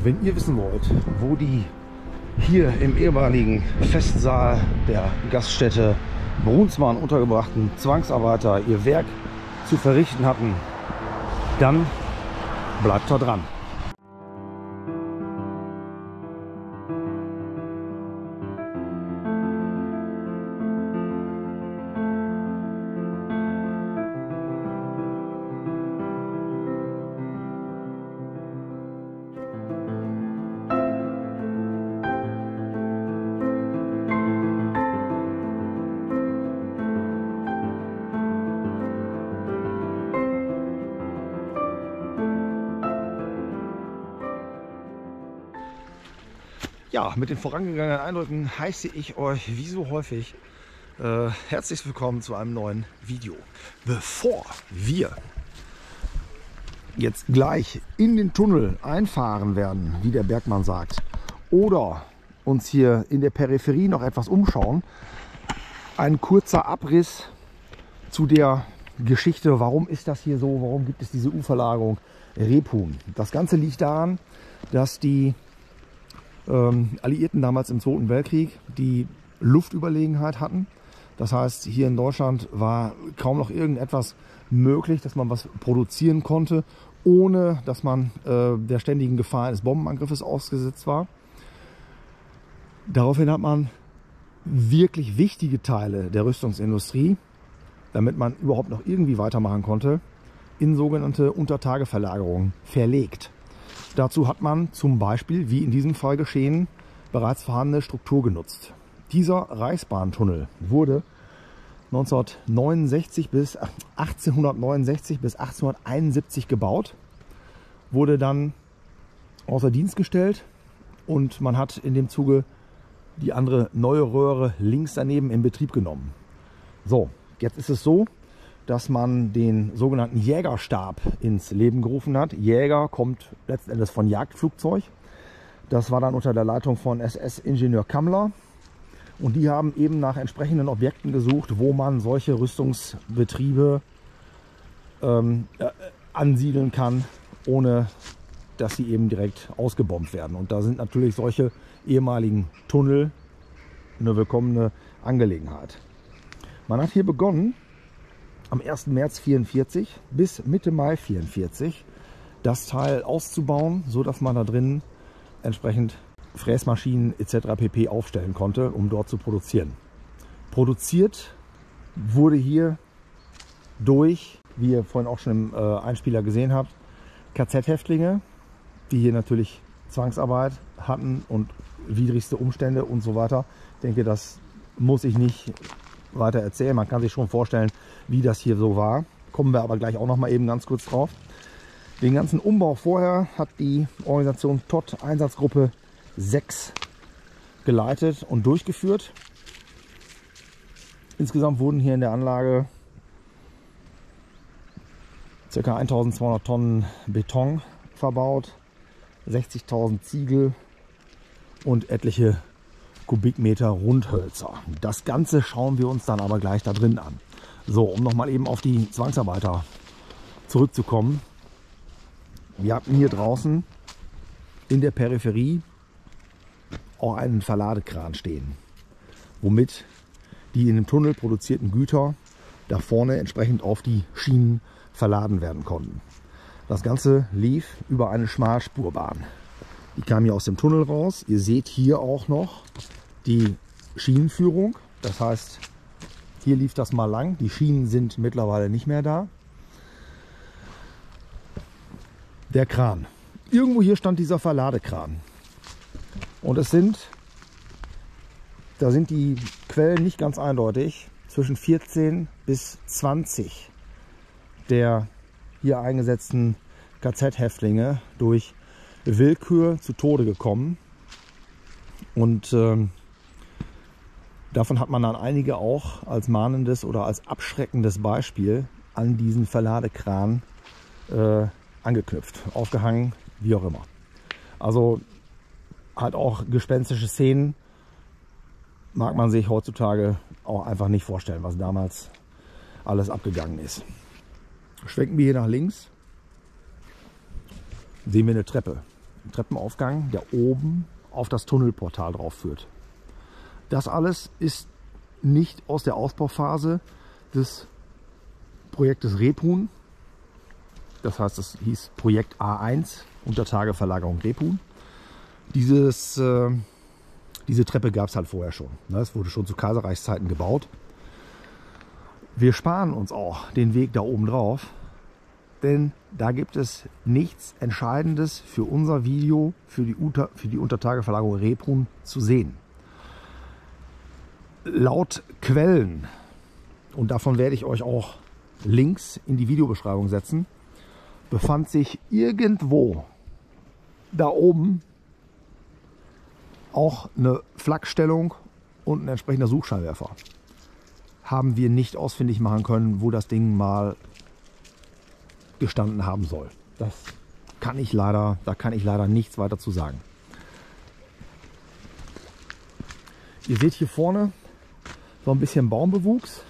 Wenn ihr wissen wollt, wo die hier im ehemaligen Festsaal der Gaststätte Brunsmann untergebrachten Zwangsarbeiter ihr Werk zu verrichten hatten, dann bleibt da dran. Ja, mit den vorangegangenen Eindrücken heiße ich euch wie so häufig herzlich willkommen zu einem neuen Video. Bevor wir jetzt gleich in den Tunnel einfahren werden, wie der Bergmann sagt, oder uns hier in der Peripherie noch etwas umschauen, ein kurzer Abriss zu der Geschichte, warum ist das hier so, warum gibt es diese U-Verlagerung Rebhuhn. Das Ganze liegt daran, dass die Alliierten damals im Zweiten Weltkrieg die Luftüberlegenheit hatten. Das heißt, hier in Deutschland war kaum noch irgendetwas möglich, dass man was produzieren konnte, ohne dass man der ständigen Gefahr eines Bombenangriffes ausgesetzt war. Daraufhin hat man wirklich wichtige Teile der Rüstungsindustrie, damit man überhaupt noch irgendwie weitermachen konnte, in sogenannte Untertageverlagerungen verlegt. Dazu hat man zum Beispiel, wie in diesem Fall geschehen, bereits vorhandene Struktur genutzt. Dieser Reichsbahntunnel wurde 1869 bis 1871 gebaut, wurde dann außer Dienst gestellt und man hat in dem Zuge die andere neue Röhre links daneben in Betrieb genommen. So, jetzt ist es so, dass man den sogenannten Jägerstab ins Leben gerufen hat. Jäger kommt letzten Endes von Jagdflugzeug. Das war dann unter der Leitung von SS-Ingenieur Kammler. Und die haben eben nach entsprechenden Objekten gesucht, wo man solche Rüstungsbetriebe ansiedeln kann, ohne dass sie eben direkt ausgebombt werden. Und da sind natürlich solche ehemaligen Tunnel eine willkommene Angelegenheit. Man hat hier begonnen, am 1. März 1944 bis Mitte Mai 1944 das Teil auszubauen, so dass man da drin entsprechend Fräsmaschinen etc. pp. Aufstellen konnte, um dort zu produzieren. Produziert wurde hier durch, wie ihr vorhin auch schon im Einspieler gesehen habt, KZ-Häftlinge, die hier natürlich Zwangsarbeit hatten und widrigste Umstände und so weiter. Ich denke, das muss ich nicht weiter erzählen. Man kann sich schon vorstellen, wie das hier so war. Kommen wir aber gleich auch noch mal eben ganz kurz drauf. Den ganzen Umbau vorher hat die Organisation Todt Einsatzgruppe 6 geleitet und durchgeführt. Insgesamt wurden hier in der Anlage ca. 1200 Tonnen Beton verbaut, 60.000 Ziegel und etliche Kubikmeter Rundhölzer. Das Ganze schauen wir uns dann aber gleich da drin an. So, um nochmal eben auf die Zwangsarbeiter zurückzukommen. Wir hatten hier draußen in der Peripherie auch einen Verladekran stehen, womit die in dem Tunnel produzierten Güter da vorne entsprechend auf die Schienen verladen werden konnten. Das Ganze lief über eine Schmalspurbahn. Die kam hier aus dem Tunnel raus. Ihr seht hier auch noch die Schienenführung. Das heißt, hier lief das mal lang. Die Schienen sind mittlerweile nicht mehr da. Der Kran. Irgendwo hier stand dieser Verladekran. Und da sind die Quellen nicht ganz eindeutig, zwischen 14 bis 20 der hier eingesetzten KZ-Häftlinge durch Willkür zu Tode gekommen. Und davon hat man dann einige auch als mahnendes oder als abschreckendes Beispiel an diesen Verladekran angeknüpft, aufgehangen, wie auch immer. Also halt auch gespenstische Szenen mag man sich heutzutage auch einfach nicht vorstellen, was damals alles abgegangen ist. Schwenken wir hier nach links, sehen wir eine Treppe. Treppenaufgang, der oben auf das Tunnelportal drauf führt. Das alles ist nicht aus der Ausbauphase des Projektes Rebhuhn. Das heißt, es hieß Projekt A1, Untertageverlagerung Rebhuhn. Diese Treppe gab es halt vorher schon. Es wurde schon zu Kaiserreichszeiten gebaut. Wir sparen uns auch den Weg da oben drauf, denn da gibt es nichts Entscheidendes für unser Video, für die Untertageverlagerung Rebhuhn zu sehen. Laut Quellen, und davon werde ich euch auch Links in die Videobeschreibung setzen, befand sich irgendwo da oben auch eine Flakstellung und ein entsprechender Suchscheinwerfer. Haben wir nicht ausfindig machen können, wo das Ding mal gestanden haben soll. Da kann ich leider nichts weiter zu sagen. Ihr seht hier vorne so ein bisschen Baumbewuchs.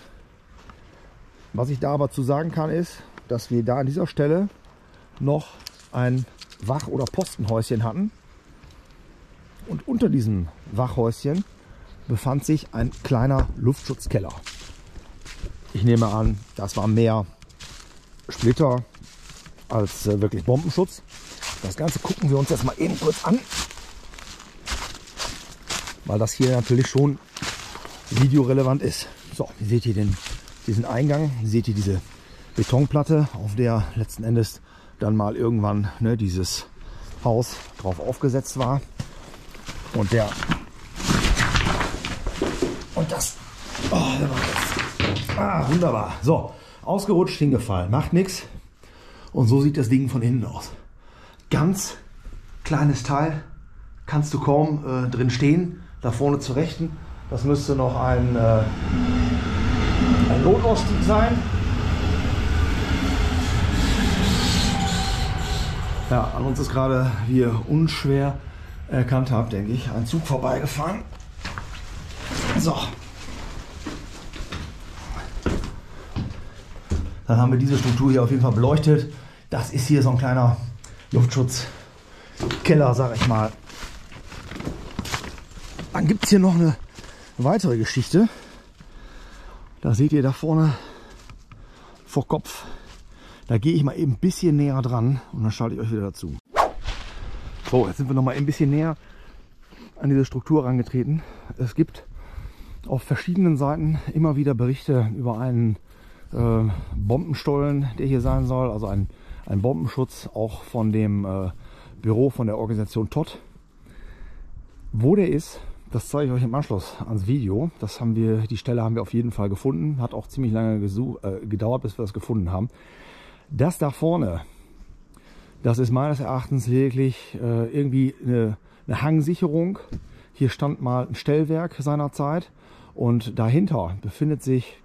Was ich da aber zu sagen kann, ist, dass wir da an dieser Stelle noch ein Wach- oder Postenhäuschen hatten. Und unter diesem Wachhäuschen befand sich ein kleiner Luftschutzkeller. Ich nehme an, das war mehr Splitter als wirklich Bombenschutz. Das Ganze gucken wir uns jetzt mal eben kurz an, weil das hier natürlich schon videorelevant ist. So, hier seht ihr diesen Eingang, hier seht ihr diese Betonplatte, auf der letzten Endes dann mal irgendwann dieses Haus drauf aufgesetzt war. Und wunderbar. So, ausgerutscht, hingefallen, macht nichts. Und so sieht das Ding von innen aus. Ganz kleines Teil, kannst du kaum drin stehen. Da vorne zur Rechten, das müsste noch ein Notausstieg sein. Ja, an uns ist gerade, wie ihr unschwer erkannt habt, denke ich, ein Zug vorbeigefahren. So. Dann haben wir diese Struktur hier auf jeden Fall beleuchtet. Das ist hier so ein kleiner Luftschutzkeller, sag ich mal. Dann gibt es hier noch eine weitere Geschichte. Da seht ihr da vorne vor Kopf. Da gehe ich mal eben ein bisschen näher dran und dann schalte ich euch wieder dazu. So, jetzt sind wir noch mal ein bisschen näher an diese Struktur herangetreten. Es gibt auf verschiedenen Seiten immer wieder Berichte über einen Bombenstollen, der hier sein soll. Also ein Bombenschutz, auch von dem Büro von der Organisation Todt. Wo der ist, das zeige ich euch im Anschluss ans Video. Die Stelle haben wir auf jeden Fall gefunden. Hat auch ziemlich lange gedauert, bis wir das gefunden haben. Das da vorne, das ist meines Erachtens lediglich irgendwie eine Hangsicherung. Hier stand mal ein Stellwerk seinerzeit und dahinter befindet sich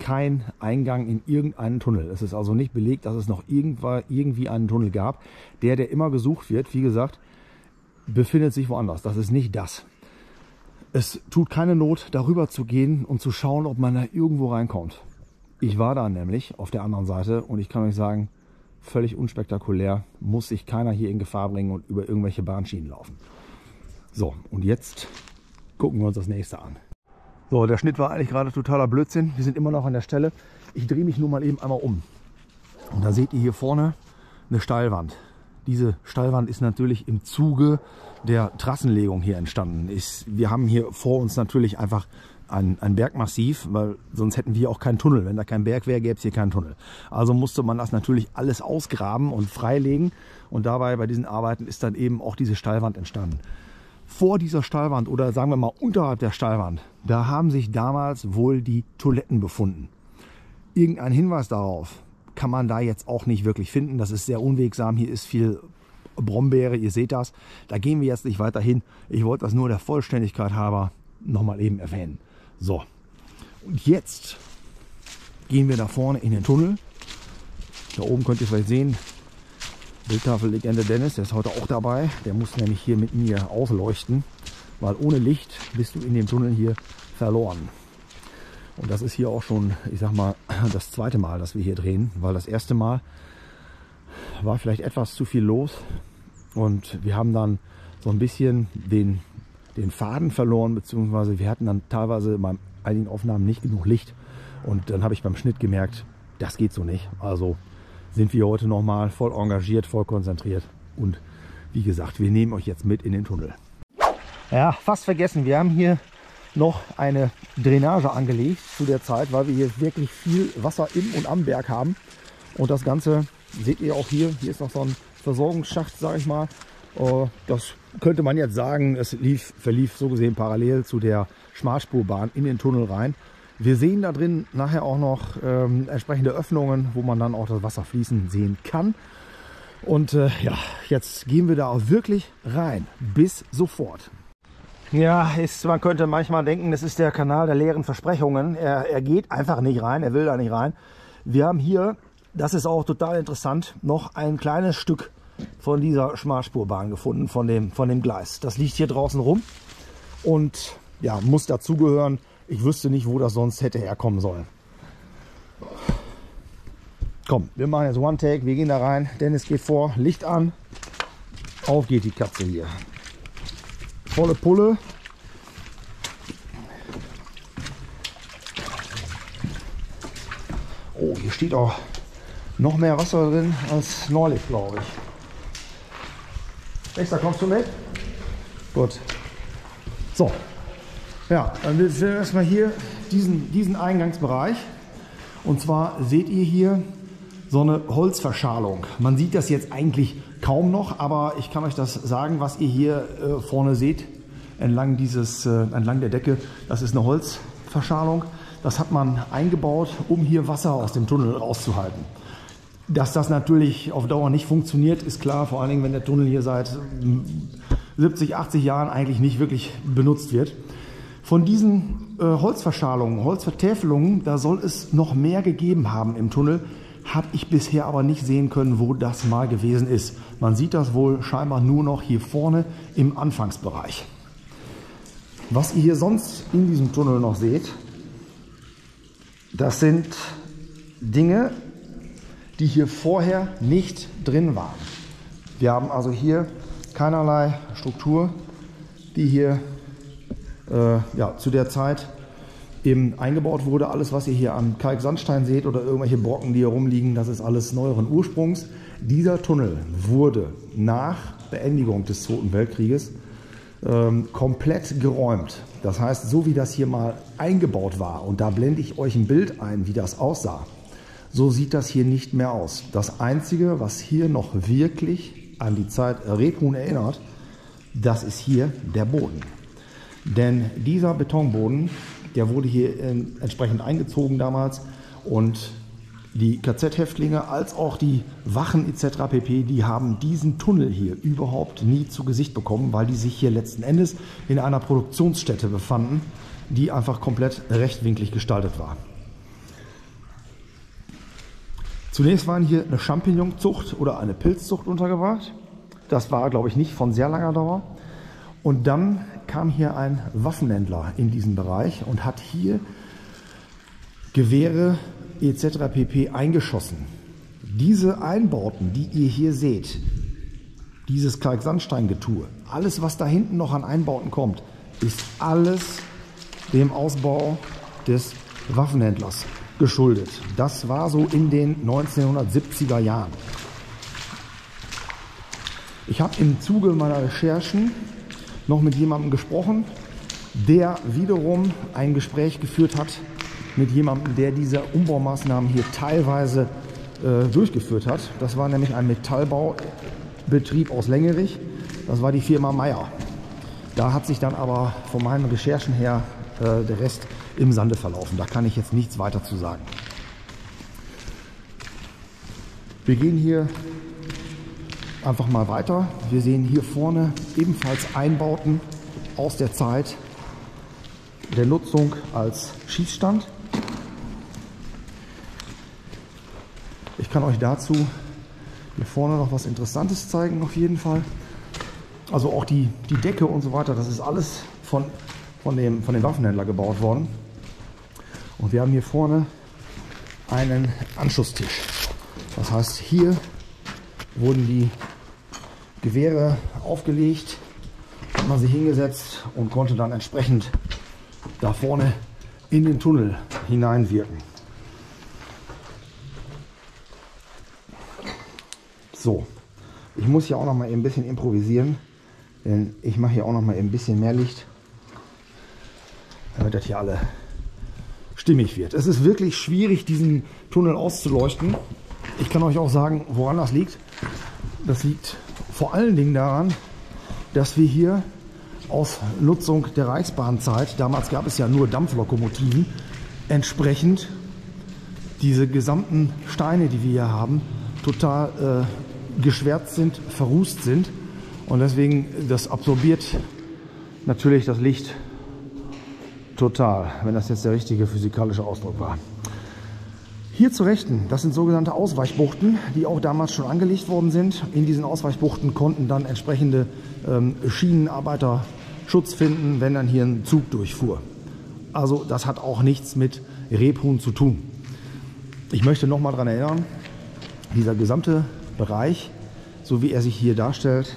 kein Eingang in irgendeinen Tunnel. Es ist also nicht belegt, dass es noch irgendwie einen Tunnel gab. Der immer gesucht wird, wie gesagt, befindet sich woanders. Das ist nicht das. Es tut keine Not, darüber zu gehen und zu schauen, ob man da irgendwo reinkommt. Ich war da nämlich auf der anderen Seite und ich kann euch sagen, völlig unspektakulär, muss sich keiner hier in Gefahr bringen und über irgendwelche Bahnschienen laufen. So, und jetzt gucken wir uns das nächste an. So, der Schnitt war eigentlich gerade totaler Blödsinn. Wir sind immer noch an der Stelle. Ich drehe mich nur mal eben einmal um. Und da seht ihr hier vorne eine Steilwand. Diese Steilwand ist natürlich im Zuge der Trassenlegung hier entstanden. Wir haben hier vor uns natürlich einfach ein Bergmassiv, weil sonst hätten wir auch keinen Tunnel. Wenn da kein Berg wäre, gäbe es hier keinen Tunnel. Also musste man das natürlich alles ausgraben und freilegen. Und dabei bei diesen Arbeiten ist dann eben auch diese Steilwand entstanden. Vor dieser Steilwand oder sagen wir mal unterhalb der Steilwand, da haben sich damals wohl die Toiletten befunden. Irgendein Hinweis darauf kann man da jetzt auch nicht wirklich finden. Das ist sehr unwegsam. Hier ist viel Brombeere, ihr seht das. Da gehen wir jetzt nicht weiter hin. Ich wollte das nur der Vollständigkeit halber nochmal eben erwähnen. So, und jetzt gehen wir da vorne in den Tunnel. Da oben könnt ihr vielleicht sehen, Bildtafellegende Dennis, der ist heute auch dabei. Der muss nämlich hier mit mir ausleuchten, weil ohne Licht bist du in dem Tunnel hier verloren. Und das ist hier auch schon, ich sag mal, das zweite Mal, dass wir hier drehen, weil das erste Mal war vielleicht etwas zu viel los Und wir haben dann so ein bisschen den Faden verloren, beziehungsweise wir hatten dann teilweise bei einigen Aufnahmen nicht genug Licht. Und dann habe ich beim Schnitt gemerkt, das geht so nicht. Also sind wir heute nochmal voll engagiert, voll konzentriert. Und wie gesagt, wir nehmen euch jetzt mit in den Tunnel. Ja, fast vergessen. Wir haben hier noch eine Drainage angelegt zu der Zeit, weil wir hier wirklich viel Wasser im und am Berg haben. Und das Ganze seht ihr auch hier. Hier ist noch so ein Versorgungsschacht, sage ich mal. Das könnte man jetzt sagen, es verlief so gesehen parallel zu der Schmalspurbahn in den Tunnel rein. Wir sehen da drin nachher auch noch entsprechende Öffnungen, wo man dann auch das Wasser fließen sehen kann. Und ja, jetzt gehen wir da auch wirklich rein. Bis sofort. Ja, man könnte manchmal denken, das ist der Kanal der leeren Versprechungen. Er geht einfach nicht rein, er will da nicht rein. Wir haben hier, das ist auch total interessant, noch ein kleines Stück von dieser Schmalspurbahn gefunden, von dem Gleis. Das liegt hier draußen rum und ja, muss dazugehören. Ich wüsste nicht, wo das sonst hätte herkommen sollen. Komm, wir machen jetzt One Take, wir gehen da rein. Dennis geht vor, Licht an. Auf geht die Katze hier. Volle Pulle. Oh, hier steht auch noch mehr Wasser drin als neulich, glaube ich. Dexter, kommst du mit? Gut. So. Ja, dann sehen wir erstmal hier diesen Eingangsbereich. Und zwar seht ihr hier so eine Holzverschalung. Man sieht das jetzt eigentlich kaum noch, aber ich kann euch das sagen, was ihr hier vorne seht, entlang der Decke. Das ist eine Holzverschalung. Das hat man eingebaut, um hier Wasser aus dem Tunnel rauszuhalten. Dass das natürlich auf Dauer nicht funktioniert, ist klar, vor allen Dingen, wenn der Tunnel hier seit 70, 80 Jahren eigentlich nicht wirklich benutzt wird. Von diesen Holzverschalungen, Holzvertäfelungen, da soll es noch mehr gegeben haben im Tunnel, habe ich bisher aber nicht sehen können, wo das mal gewesen ist. Man sieht das wohl scheinbar nur noch hier vorne im Anfangsbereich. Was ihr hier sonst in diesem Tunnel noch seht, das sind Dinge, die hier vorher nicht drin waren. Wir haben also hier keinerlei Struktur, die hier ja, zu der Zeit eben eingebaut wurde. Alles, was ihr hier an Kalksandstein seht oder irgendwelche Brocken, die hier rumliegen, das ist alles neueren Ursprungs. Dieser Tunnel wurde nach Beendigung des Zweiten Weltkrieges komplett geräumt. Das heißt, so wie das hier mal eingebaut war, und da blende ich euch ein Bild ein, wie das aussah, so sieht das hier nicht mehr aus. Das Einzige, was hier noch wirklich an die Zeit Rebhuhn erinnert, das ist hier der Boden. Denn dieser Betonboden, der wurde hier entsprechend eingezogen damals, und die KZ-Häftlinge als auch die Wachen etc. pp., die haben diesen Tunnel hier überhaupt nie zu Gesicht bekommen, weil die sich hier letzten Endes in einer Produktionsstätte befanden, die einfach komplett rechtwinklig gestaltet war. Zunächst waren hier eine Champignonzucht oder eine Pilzzucht untergebracht. Das war, glaube ich, nicht von sehr langer Dauer. Und dann kam hier ein Waffenhändler in diesen Bereich und hat hier Gewehre etc. pp. Eingeschossen. Diese Einbauten, die ihr hier seht, dieses Kalksandsteingetue, alles, was da hinten noch an Einbauten kommt, ist alles dem Ausbau des Waffenhändlers geschuldet. Das war so in den 1970er Jahren. Ich habe im Zuge meiner Recherchen noch mit jemandem gesprochen, der wiederum ein Gespräch geführt hat mit jemandem, der diese Umbaumaßnahmen hier teilweise durchgeführt hat. Das war nämlich ein Metallbaubetrieb aus Längerich. Das war die Firma Meyer. Da hat sich dann aber von meinen Recherchen her der Rest im Sande verlaufen. Da kann ich jetzt nichts weiter zu sagen. Wir gehen hier einfach mal weiter. Wir sehen hier vorne ebenfalls Einbauten aus der Zeit der Nutzung als Schießstand. Ich kann euch dazu hier vorne noch was Interessantes zeigen, auf jeden Fall. Also auch die Decke und so weiter, das ist alles von dem Waffenhändler gebaut worden. Und wir haben hier vorne einen Anschusstisch. Das heißt, hier wurden die Gewehre aufgelegt, hat man sich hingesetzt und konnte dann entsprechend da vorne in den Tunnel hineinwirken. So, ich muss hier auch noch mal ein bisschen improvisieren, denn ich mache hier auch noch mal ein bisschen mehr Licht, damit das hier alle stimmig wird. Es ist wirklich schwierig, diesen Tunnel auszuleuchten. Ich kann euch auch sagen, woran das liegt. Das liegt vor allen Dingen daran, dass wir hier aus Nutzung der Reichsbahnzeit, damals gab es ja nur Dampflokomotiven, entsprechend diese gesamten Steine, die wir hier haben, total geschwärzt sind, verrußt sind, und deswegen das absorbiert natürlich das Licht total, wenn das jetzt der richtige physikalische Ausdruck war. Hier zur Rechten, das sind sogenannte Ausweichbuchten, die auch damals schon angelegt worden sind. In diesen Ausweichbuchten konnten dann entsprechende Schienenarbeiter Schutz finden, wenn dann hier ein Zug durchfuhr. Also das hat auch nichts mit Rebhuhn zu tun. Ich möchte noch mal daran erinnern, dieser gesamte Bereich, so wie er sich hier darstellt,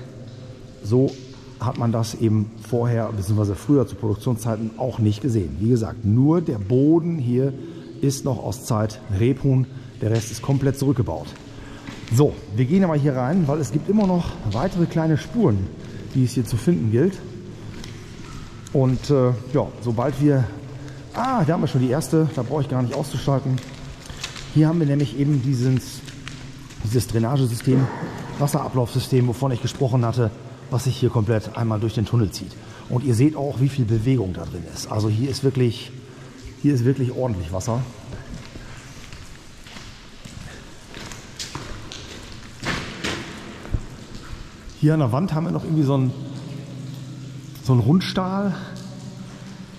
so hat man das eben vorher bzw. früher zu Produktionszeiten auch nicht gesehen. Wie gesagt, nur der Boden hier ist noch aus Zeit Rebhuhn, der Rest ist komplett zurückgebaut. So, wir gehen aber hier rein, weil es gibt immer noch weitere kleine Spuren, die es hier zu finden gilt. Und ja, sobald wir... da haben wir schon die erste, da brauche ich gar nicht auszuschalten. Hier haben wir nämlich eben dieses Drainagesystem, Wasserablaufsystem, wovon ich gesprochen hatte, was sich hier komplett einmal durch den Tunnel zieht. Und ihr seht auch, wie viel Bewegung da drin ist. Also hier ist wirklich ordentlich Wasser. Hier an der Wand haben wir noch irgendwie so einen Rundstahl.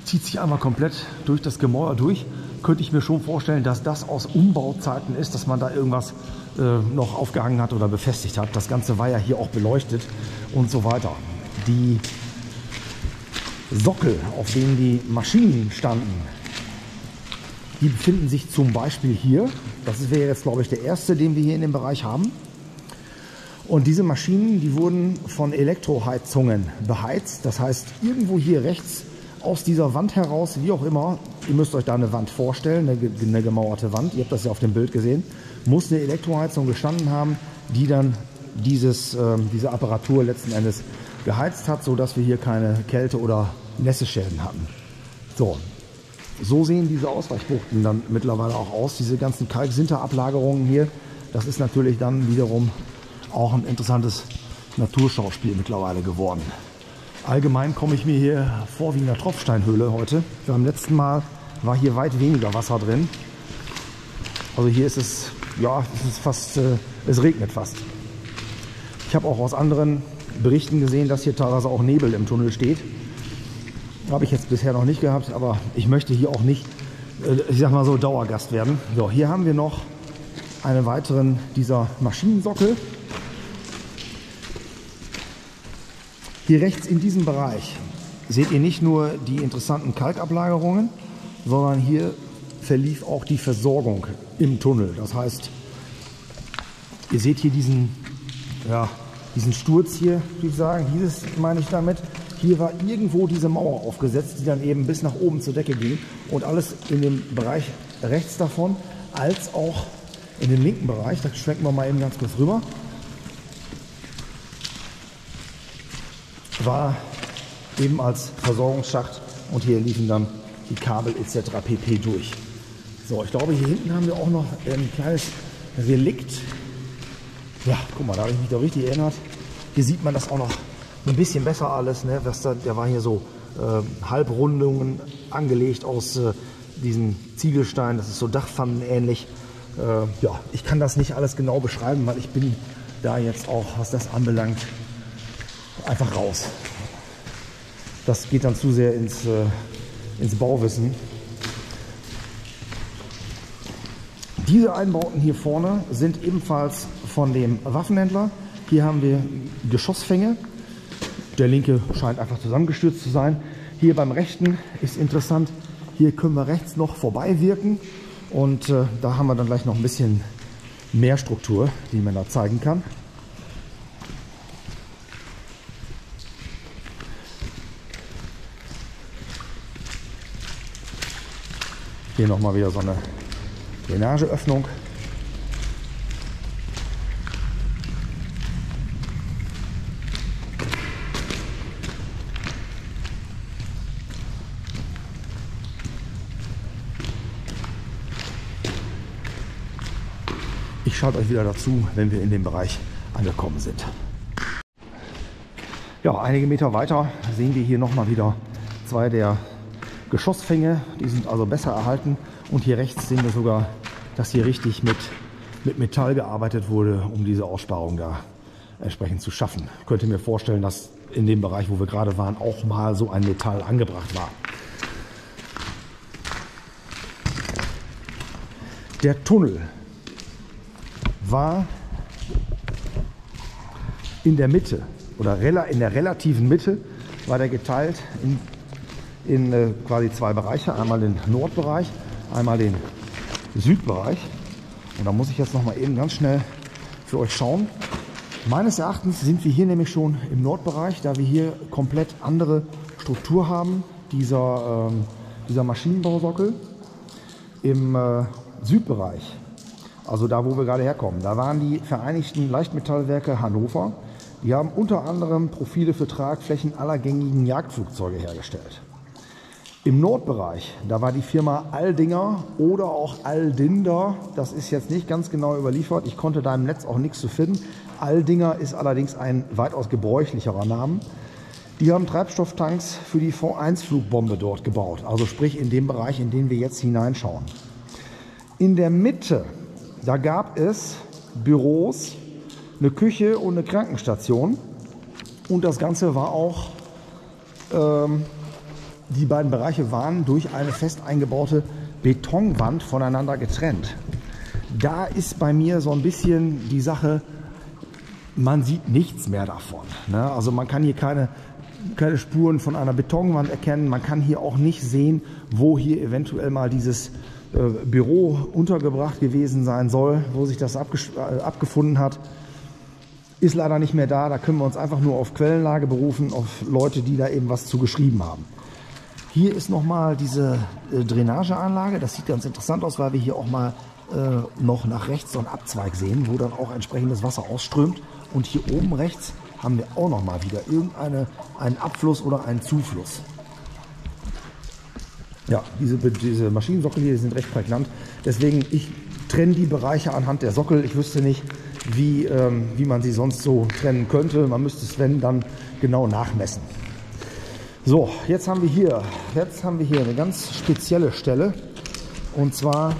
Zieht sich einmal komplett durch das Gemäuer durch. Könnte ich mir schon vorstellen, dass das aus Umbauzeiten ist, dass man da irgendwas noch aufgehangen hat oder befestigt hat. Das Ganze war ja hier auch beleuchtet und so weiter. Die Sockel, auf denen die Maschinen standen, die befinden sich zum Beispiel hier. Das wäre jetzt, glaube ich, der erste, den wir hier in dem Bereich haben. Und diese Maschinen, die wurden von Elektroheizungen beheizt. Das heißt, irgendwo hier rechts aus dieser Wand heraus, wie auch immer, ihr müsst euch da eine Wand vorstellen, eine gemauerte Wand, ihr habt das ja auf dem Bild gesehen, muss eine Elektroheizung gestanden haben, die dann diese Apparatur letzten Endes geheizt hat, sodass wir hier keine Kälte- oder Nässeschäden hatten. So sehen diese Ausweichbuchten dann mittlerweile auch aus, diese ganzen Kalksinterablagerungen hier. Das ist natürlich dann wiederum auch ein interessantes Naturschauspiel mittlerweile geworden. Allgemein komme ich mir hier vor wie in einer Tropfsteinhöhle heute. Beim letzten Mal war hier weit weniger Wasser drin. Also hier ist es, ja, es regnet fast. Ich habe auch aus anderen Berichten gesehen, dass hier teilweise auch Nebel im Tunnel steht. Habe ich jetzt bisher noch nicht gehabt, aber ich möchte hier auch nicht, ich sag mal so, Dauergast werden. So, hier haben wir noch einen weiteren dieser Maschinensockel. Hier rechts in diesem Bereich seht ihr nicht nur die interessanten Kalkablagerungen, sondern hier verlief auch die Versorgung im Tunnel. Das heißt, ihr seht hier diesen Sturz hier, würde ich sagen, dieses meine ich damit. Hier war irgendwo diese Mauer aufgesetzt, die dann eben bis nach oben zur Decke ging, und alles in dem Bereich rechts davon, als auch in dem linken Bereich, da schwenken wir mal eben ganz kurz rüber, war eben als Versorgungsschacht, und hier liefen dann die Kabel etc. pp. durch. So, ich glaube, hier hinten haben wir auch noch ein kleines Relikt. Ja, guck mal, da habe ich mich doch richtig erinnert. Hier sieht man das auch noch ein bisschen besser alles. Ne? Der war hier so Halbrundungen angelegt aus diesen Ziegelsteinen. Das ist so Dachpfannen-ähnlich. Ja, ich kann das nicht alles genau beschreiben, weil ich bin da jetzt auch, was das anbelangt, einfach raus. Das geht dann zu sehr ins Bauwissen. Diese Einbauten hier vorne sind ebenfalls von dem Waffenhändler. Hier haben wir Geschossfänge. Der linke scheint einfach zusammengestürzt zu sein. Hier beim rechten ist interessant, hier können wir rechts noch vorbei wirken. Und da haben wir dann gleich noch ein bisschen mehr Struktur, die man da zeigen kann. Hier nochmal wieder so eine Drainageöffnung. Ich schalte euch wieder dazu, wenn wir in dem Bereich angekommen sind. Ja, einige Meter weiter sehen wir hier nochmal wieder zwei der Geschossfänge. Die sind also besser erhalten. Und hier rechts sehen wir sogar, dass hier richtig mit Metall gearbeitet wurde, um diese Aussparung da entsprechend zu schaffen. Ich könnte mir vorstellen, dass in dem Bereich, wo wir gerade waren, auch mal so ein Metall angebracht war. Der Tunnel war in der Mitte oder in der relativen Mitte war der geteilt in quasi zwei Bereiche, einmal den Nordbereich, einmal den Südbereich. Und da muss ich jetzt noch mal eben ganz schnell für euch schauen. Meines Erachtens sind wir hier nämlich schon im Nordbereich, da wir hier komplett andere Struktur haben, dieser Maschinenbausockel. Im Südbereich, also da, wo wir gerade herkommen, da waren die Vereinigten Leichtmetallwerke Hannover. Die haben unter anderem Profile für Tragflächen aller gängigen Jagdflugzeuge hergestellt. Im Nordbereich, da war die Firma Aldinger oder auch Aldinder, das ist jetzt nicht ganz genau überliefert, ich konnte da im Netz auch nichts zu finden. Aldinger ist allerdings ein weitaus gebräuchlicherer Name. Die haben Treibstofftanks für die V1-Flugbombe dort gebaut, also sprich in dem Bereich, in den wir jetzt hineinschauen. In der Mitte, da gab es Büros, eine Küche und eine Krankenstation und das Ganze war auch, die beiden Bereiche waren durch eine fest eingebaute Betonwand voneinander getrennt. Da ist bei mir so ein bisschen die Sache, man sieht nichts mehr davon, ne? Also man kann hier keine Spuren von einer Betonwand erkennen, man kann hier auch nicht sehen, wo hier eventuell mal dieses Büro untergebracht gewesen sein soll, wo sich das abgefunden hat. Ist leider nicht mehr da, da können wir uns einfach nur auf Quellenlage berufen, auf Leute, die da eben was zu geschrieben haben. Hier ist nochmal diese Drainageanlage, das sieht ganz interessant aus, weil wir hier auch mal noch nach rechts so einen Abzweig sehen, wo dann auch entsprechendes Wasser ausströmt. Und hier oben rechts haben wir auch nochmal wieder einen Abfluss oder einen Zufluss. Ja, diese Maschinensockel hier sind recht prägnant, deswegen ich trenne die Bereiche anhand der Sockel. Ich wüsste nicht, wie man sie sonst so trennen könnte. Man müsste es, wenn, dann genau nachmessen. So, jetzt haben wir hier eine ganz spezielle Stelle. Und zwar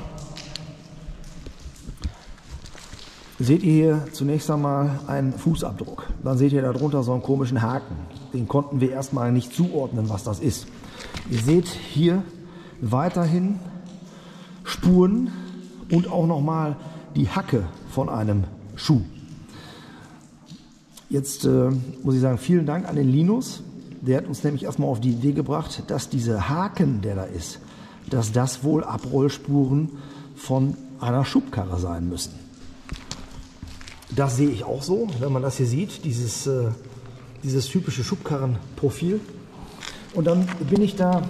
seht ihr hier zunächst einmal einen Fußabdruck. Dann seht ihr darunter so einen komischen Haken. Den konnten wir erstmal nicht zuordnen, was das ist. Ihr seht hier weiterhin Spuren und auch nochmal die Hacke von einem Schuh. Jetzt muss ich sagen, vielen Dank an den Linus. Der hat uns nämlich erstmal auf die Idee gebracht, dass diese Haken, der da ist, dass das wohl Abrollspuren von einer Schubkarre sein müssen. Das sehe ich auch so, wenn man das hier sieht, dieses typische Schubkarrenprofil. Und dann bin ich da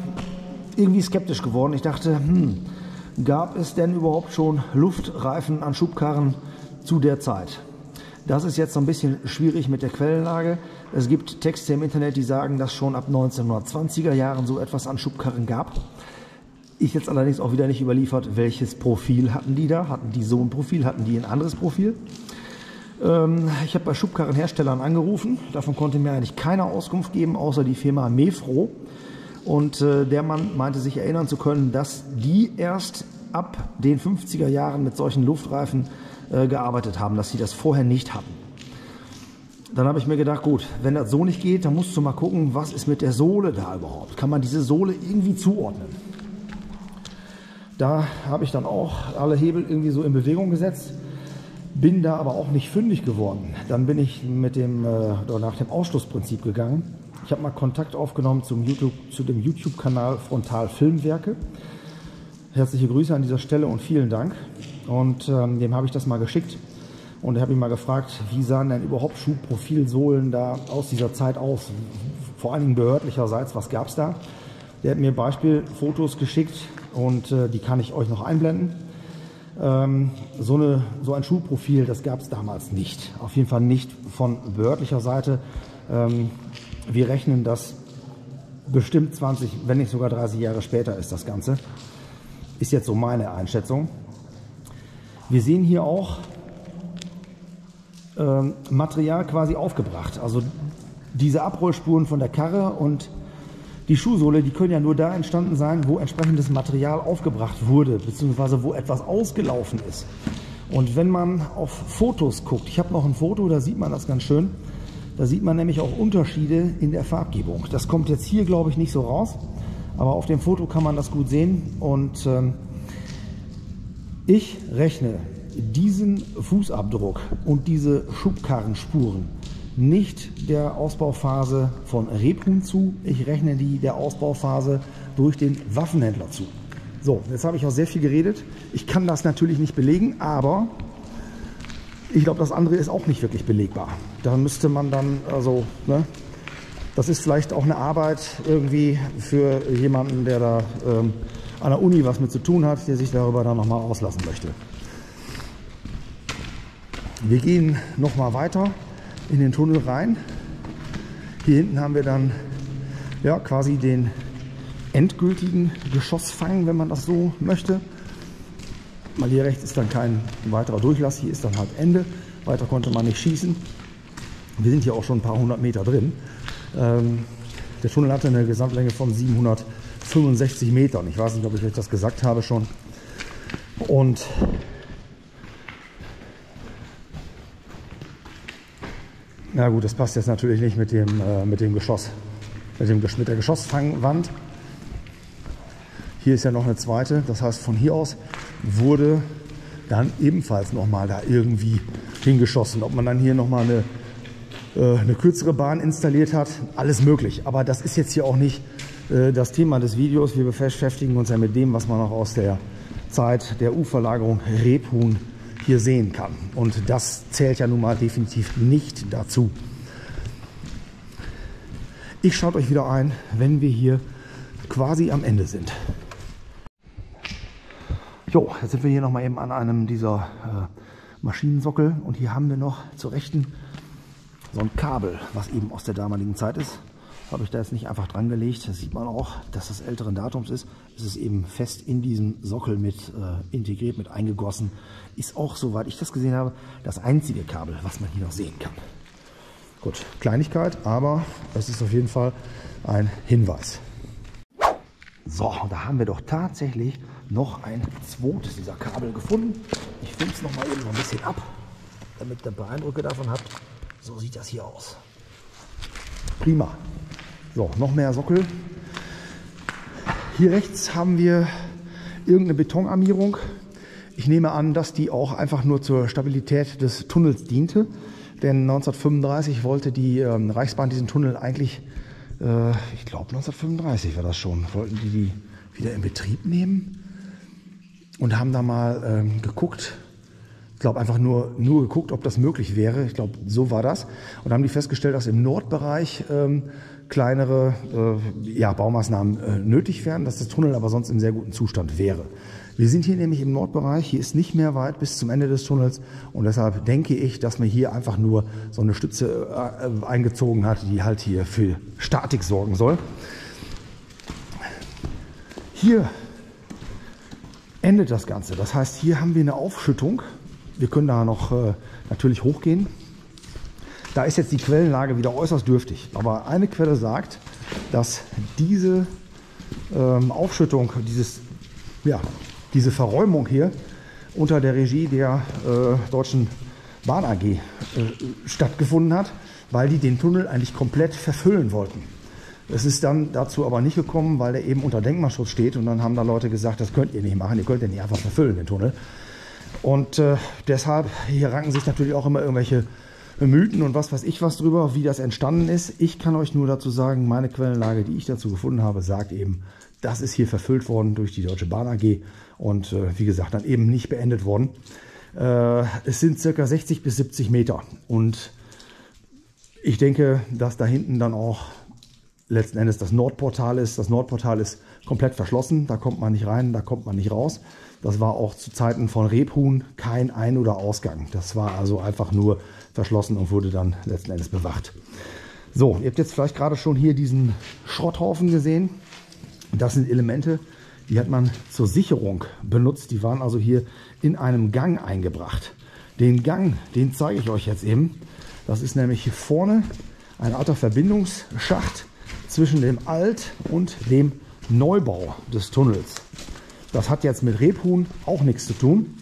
irgendwie skeptisch geworden. Ich dachte, gab es denn überhaupt schon Luftreifen an Schubkarren zu der Zeit? Das ist jetzt so ein bisschen schwierig mit der Quellenlage. Es gibt Texte im Internet, die sagen, dass schon ab 1920er Jahren so etwas an Schubkarren gab. Ich jetzt allerdings auch wieder nicht überliefert, welches Profil hatten die da? Hatten die so ein Profil? Hatten die ein anderes Profil? Ich habe bei Schubkarrenherstellern angerufen. Davon konnte mir eigentlich keiner Auskunft geben, außer die Firma Mefro. Und der Mann meinte sich erinnern zu können, dass die erst ab den 50er Jahren mit solchen Luftreifen gearbeitet haben, dass sie das vorher nicht hatten. Dann habe ich mir gedacht, gut, wenn das so nicht geht, dann musst du mal gucken, was ist mit der Sohle da überhaupt? Kann man diese Sohle irgendwie zuordnen? Da habe ich dann auch alle Hebel irgendwie so in Bewegung gesetzt, bin da aber auch nicht fündig geworden. Dann bin ich nach dem Ausschlussprinzip gegangen. Ich habe mal Kontakt aufgenommen zu dem YouTube-Kanal Frontal Filmwerke. Herzliche Grüße an dieser Stelle und vielen Dank. Und dem habe ich das mal geschickt und habe ihn mal gefragt, wie sahen denn überhaupt Schuhprofilsohlen da aus dieser Zeit aus? Vor allen Dingen behördlicherseits, was gab es da? Der hat mir Beispielfotos geschickt und die kann ich euch noch einblenden. So ein Schulprofil, das gab es damals nicht. Auf jeden Fall nicht von behördlicher Seite. Wir rechnen, dass bestimmt 20, wenn nicht sogar 30 Jahre später ist das Ganze. Ist jetzt so meine Einschätzung. Wir sehen hier auch Material quasi aufgebracht. Also diese Abrollspuren von der Karre und die Schuhsohle, die können ja nur da entstanden sein, wo entsprechendes Material aufgebracht wurde, beziehungsweise wo etwas ausgelaufen ist. Und wenn man auf Fotos guckt, ich habe noch ein Foto, da sieht man das ganz schön, da sieht man nämlich auch Unterschiede in der Farbgebung. Das kommt jetzt hier, glaube ich, nicht so raus, aber auf dem Foto kann man das gut sehen. Und ich rechne diesen Fußabdruck und diese Schubkarrenspuren nicht der Ausbauphase von Rebhuhn zu, ich rechne die der Ausbauphase durch den Waffenhändler zu. So, jetzt habe ich auch sehr viel geredet. Ich kann das natürlich nicht belegen, aber ich glaube, das andere ist auch nicht wirklich belegbar. Da müsste man dann, also, ne, das ist vielleicht auch eine Arbeit irgendwie für jemanden, der da an der Uni was mit zu tun hat, der sich darüber dann nochmal auslassen möchte. Wir gehen nochmal weiter in den Tunnel rein. Hier hinten haben wir dann ja quasi den endgültigen Geschossfang, wenn man das so möchte. Mal hier rechts ist dann kein weiterer Durchlass, hier ist dann halt Ende. Weiter konnte man nicht schießen. Wir sind hier auch schon ein paar hundert Meter drin. Der Tunnel hatte eine Gesamtlänge von 765 Metern. Ich weiß nicht, ob ich euch das gesagt habe schon. Und na gut, das passt jetzt natürlich nicht mit dem Geschoss, mit der Geschossfangwand. Hier ist ja noch eine zweite, das heißt von hier aus wurde dann ebenfalls nochmal da irgendwie hingeschossen. Ob man dann hier nochmal eine kürzere Bahn installiert hat, alles möglich. Aber das ist jetzt hier auch nicht das Thema des Videos. Wir beschäftigen uns ja mit dem, was man auch aus der Zeit der U-Verlagerung Rebhuhn hier sehen kann. Und das zählt ja nun mal definitiv nicht dazu. Ich schaue euch wieder ein, wenn wir hier quasi am Ende sind. Jo, jetzt sind wir hier nochmal eben an einem dieser Maschinensockel und hier haben wir noch zur Rechten so ein Kabel, was eben aus der damaligen Zeit ist. Habe ich da jetzt nicht einfach dran gelegt. Das sieht man auch, dass das älteren Datums ist. Es ist eben fest in diesem Sockel mit integriert, mit eingegossen. Ist auch, soweit ich das gesehen habe, das einzige Kabel, was man hier noch sehen kann. Gut, Kleinigkeit, aber es ist auf jeden Fall ein Hinweis. So, da haben wir doch tatsächlich noch ein zweites dieser Kabel gefunden. Ich filme es nochmal eben so ein bisschen ab, damit ihr Beeindrucke davon habt. So sieht das hier aus. Prima. So, noch mehr Sockel. Hier rechts haben wir irgendeine Betonarmierung. Ich nehme an, dass die auch einfach nur zur Stabilität des Tunnels diente. Denn 1935 wollte die Reichsbahn diesen Tunnel eigentlich, ich glaube 1935 war das schon, wollten die wieder in Betrieb nehmen und haben da mal geguckt. Ich glaube einfach nur geguckt, ob das möglich wäre. Ich glaube, so war das. Und haben die festgestellt, dass im Nordbereich kleinere Baumaßnahmen nötig wären, dass das Tunnel aber sonst in sehr gutem Zustand wäre. Wir sind hier nämlich im Nordbereich. Hier ist nicht mehr weit bis zum Ende des Tunnels. Und deshalb denke ich, dass man hier einfach nur so eine Stütze eingezogen hat, die halt hier für Statik sorgen soll. Hier endet das Ganze. Das heißt, hier haben wir eine Aufschüttung. Wir können da noch natürlich hochgehen. Da ist jetzt die Quellenlage wieder äußerst dürftig. Aber eine Quelle sagt, dass diese Aufschüttung, diese Verräumung hier unter der Regie der Deutschen Bahn AG stattgefunden hat, weil die den Tunnel eigentlich komplett verfüllen wollten. Es ist dann dazu aber nicht gekommen, weil der eben unter Denkmalschutz steht und dann haben da Leute gesagt, das könnt ihr nicht machen, ihr könnt den nicht einfach verfüllen, den Tunnel. Und deshalb, hier ranken sich natürlich auch immer irgendwelche Mythen und was weiß ich was drüber, wie das entstanden ist. Ich kann euch nur dazu sagen, meine Quellenlage, die ich dazu gefunden habe, sagt eben, das ist hier verfüllt worden durch die Deutsche Bahn AG und wie gesagt, dann eben nicht beendet worden. Es sind ca. 60 bis 70 Meter und ich denke, dass da hinten dann auch letzten Endes das Nordportal ist. Das Nordportal ist komplett verschlossen, da kommt man nicht rein, da kommt man nicht raus. Das war auch zu Zeiten von Rebhuhn kein Ein- oder Ausgang. Das war also einfach nur verschlossen und wurde dann letzten Endes bewacht. So, ihr habt jetzt vielleicht gerade schon hier diesen Schrotthaufen gesehen. Das sind Elemente, die hat man zur Sicherung benutzt. Die waren also hier in einem Gang eingebracht. Den Gang, den zeige ich euch jetzt eben. Das ist nämlich hier vorne ein alter Verbindungsschacht zwischen dem Alt- und dem Neubau des Tunnels. Das hat jetzt mit Rebhuhn auch nichts zu tun.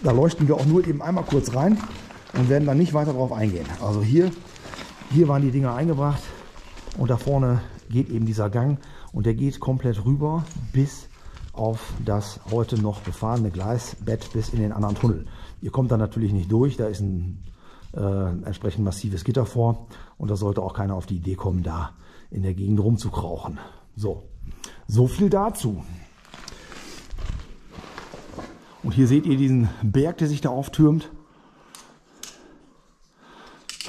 Da leuchten wir auch nur eben einmal kurz rein und werden dann nicht weiter darauf eingehen. Also hier waren die Dinger eingebracht und da vorne geht eben dieser Gang und der geht komplett rüber bis auf das heute noch befahrene Gleisbett bis in den anderen Tunnel. Ihr kommt da natürlich nicht durch, da ist ein entsprechend massives Gitter vor und da sollte auch keiner auf die Idee kommen, da in der Gegend rumzukrauchen. So viel dazu. Und hier seht ihr diesen Berg, der sich da auftürmt.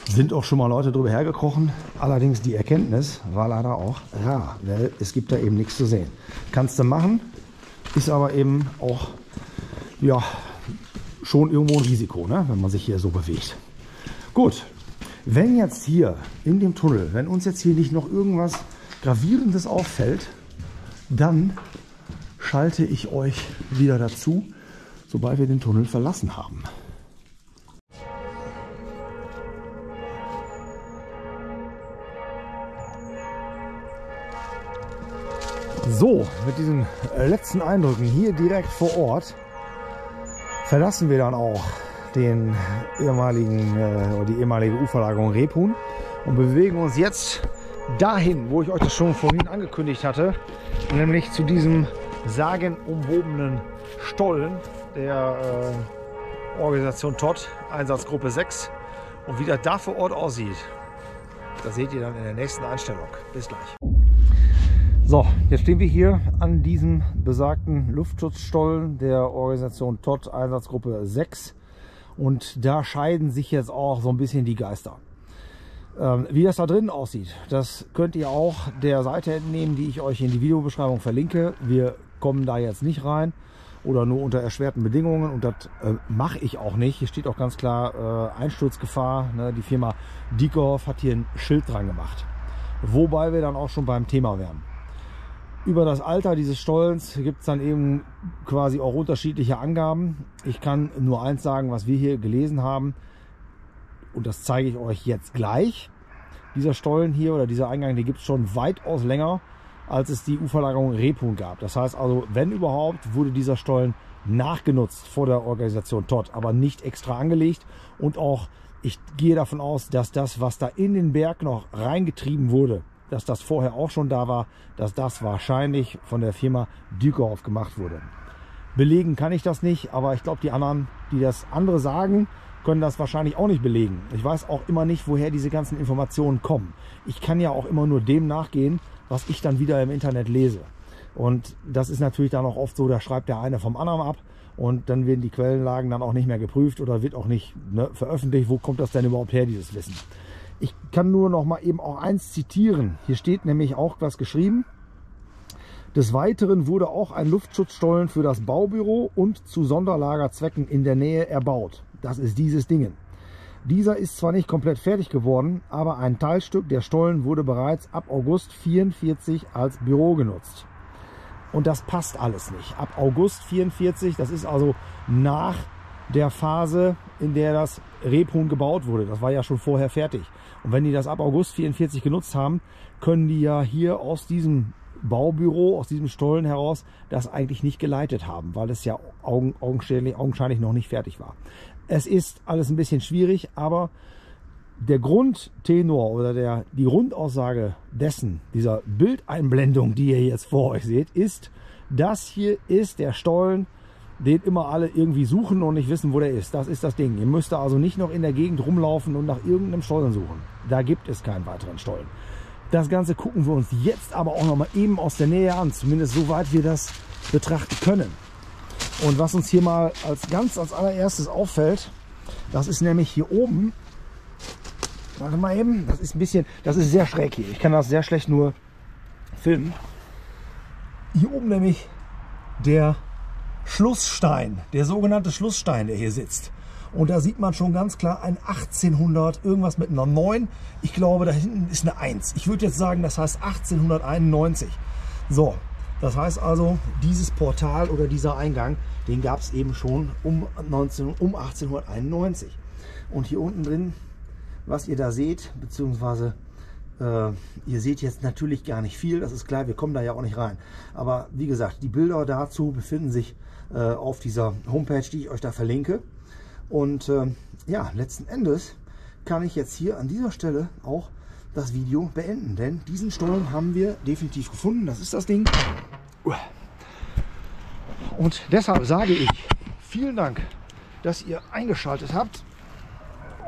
Sind auch schon mal Leute drüber hergekrochen. Allerdings die Erkenntnis war leider auch rar, weil es gibt da eben nichts zu sehen. Kannst du machen, ist aber eben auch ja, schon irgendwo ein Risiko, ne, wenn man sich hier so bewegt. Gut, wenn jetzt hier in dem Tunnel, wenn uns jetzt hier nicht noch irgendwas Gravierendes auffällt, dann schalte ich euch wieder dazu, sobald wir den Tunnel verlassen haben. So, mit diesen letzten Eindrücken hier direkt vor Ort verlassen wir dann auch den die ehemalige Uferlagerung Rebhuhn und bewegen uns jetzt dahin, wo ich euch das schon vorhin angekündigt hatte, nämlich zu diesem sagenumwobenen Stollen der Organisation Todt, Einsatzgruppe 6. Und wie das da vor Ort aussieht, das seht ihr dann in der nächsten Einstellung. Bis gleich. So, jetzt stehen wir hier an diesem besagten Luftschutzstollen der Organisation Todt, Einsatzgruppe 6. Und da scheiden sich jetzt auch so ein bisschen die Geister. Wie das da drin aussieht, das könnt ihr auch der Seite entnehmen, die ich euch in die Videobeschreibung verlinke. Wir kommen da jetzt nicht rein oder nur unter erschwerten Bedingungen und das mache ich auch nicht. Hier steht auch ganz klar Einsturzgefahr. Ne? Die Firma Diekerhoff hat hier ein Schild dran gemacht. Wobei wir dann auch schon beim Thema wären. Über das Alter dieses Stollens gibt es dann eben quasi auch unterschiedliche Angaben. Ich kann nur eins sagen, was wir hier gelesen haben. Und das zeige ich euch jetzt gleich. Dieser Stollen hier oder dieser Eingang, den gibt es schon weitaus länger, als es die Uferlagerung Rebhuhn gab. Das heißt also, wenn überhaupt, wurde dieser Stollen nachgenutzt vor der Organisation Todt, aber nicht extra angelegt. Und auch, ich gehe davon aus, dass das, was da in den Berg noch reingetrieben wurde, dass das vorher auch schon da war, dass das wahrscheinlich von der Firma Diekerhoff gemacht wurde. Belegen kann ich das nicht, aber ich glaube, die anderen, die das andere sagen, können das wahrscheinlich auch nicht belegen. Ich weiß auch immer nicht, woher diese ganzen Informationen kommen. Ich kann ja auch immer nur dem nachgehen, was ich dann wieder im Internet lese. Und das ist natürlich dann auch oft so, da schreibt der eine vom anderen ab und dann werden die Quellenlagen dann auch nicht mehr geprüft oder wird auch nicht veröffentlicht. Wo kommt das denn überhaupt her, dieses Wissen? Ich kann nur noch mal eben auch eins zitieren. Hier steht nämlich auch was geschrieben. Des Weiteren wurde auch ein Luftschutzstollen für das Baubüro und zu Sonderlagerzwecken in der Nähe erbaut. Das ist dieses Ding. Dieser ist zwar nicht komplett fertig geworden, aber ein Teilstück der Stollen wurde bereits ab August 1944 als Büro genutzt. Und das passt alles nicht. Ab August 1944, das ist also nach der Phase, in der das Rebhuhn gebaut wurde. Das war ja schon vorher fertig. Und wenn die das ab August 1944 genutzt haben, können die ja hier aus diesem Baubüro, aus diesem Stollen heraus, das eigentlich nicht geleitet haben, weil es ja augenscheinlich noch nicht fertig war. Es ist alles ein bisschen schwierig, aber der Grundtenor oder die Grundaussage dessen, dieser Bildeinblendung, die ihr jetzt vor euch seht, ist, das hier ist der Stollen, den immer alle irgendwie suchen und nicht wissen, wo der ist. Das ist das Ding. Ihr müsst also nicht noch in der Gegend rumlaufen und nach irgendeinem Stollen suchen. Da gibt es keinen weiteren Stollen. Das Ganze gucken wir uns jetzt aber auch noch mal eben aus der Nähe an. Zumindest soweit wir das betrachten können. Und was uns hier mal als allererstes auffällt, das ist nämlich hier oben Warte mal eben, das ist ein bisschen, das ist sehr schräg hier. Ich kann das sehr schlecht nur filmen. Hier oben nämlich der Schlussstein, der sogenannte Schlussstein, der hier sitzt. Und da sieht man schon ganz klar ein 1800, irgendwas mit einer 9. Ich glaube, da hinten ist eine 1. Ich würde jetzt sagen, das heißt 1891. So, das heißt also, dieses Portal oder dieser Eingang, den gab es eben schon um 1891. Und hier unten drin, was ihr da seht, beziehungsweise ihr seht jetzt natürlich gar nicht viel, das ist klar, wir kommen da ja auch nicht rein. Aber wie gesagt, die Bilder dazu befinden sich auf dieser Homepage, die ich euch da verlinke. Und ja, letzten Endes kann ich jetzt hier an dieser Stelle auch das Video beenden, denn diesen Stollen haben wir definitiv gefunden. Das ist das Ding. Und deshalb sage ich vielen Dank, dass ihr eingeschaltet habt.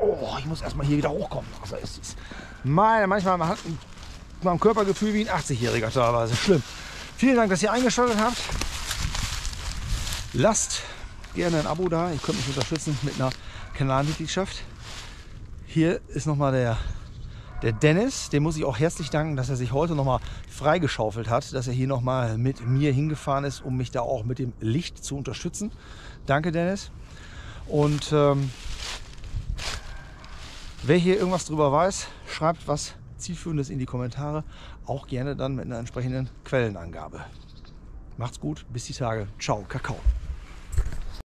Oh, ich muss erstmal hier wieder hochkommen. Also es ist manchmal hat man ein Körpergefühl wie ein 80-Jähriger teilweise. Schlimm. Vielen Dank, dass ihr eingeschaltet habt. Lasst gerne ein Abo da. Ihr könnt mich unterstützen mit einer Kanalmitgliedschaft. Hier ist nochmal der Dennis. Dem muss ich auch herzlich danken, dass er sich heute nochmal freigeschaufelt hat, dass er hier nochmal mit mir hingefahren ist, um mich da auch mit dem Licht zu unterstützen. Danke, Dennis. Und wer hier irgendwas drüber weiß, schreibt was Zielführendes in die Kommentare. Auch gerne dann mit einer entsprechenden Quellenangabe. Macht's gut, bis die Tage. Ciao, Kakao.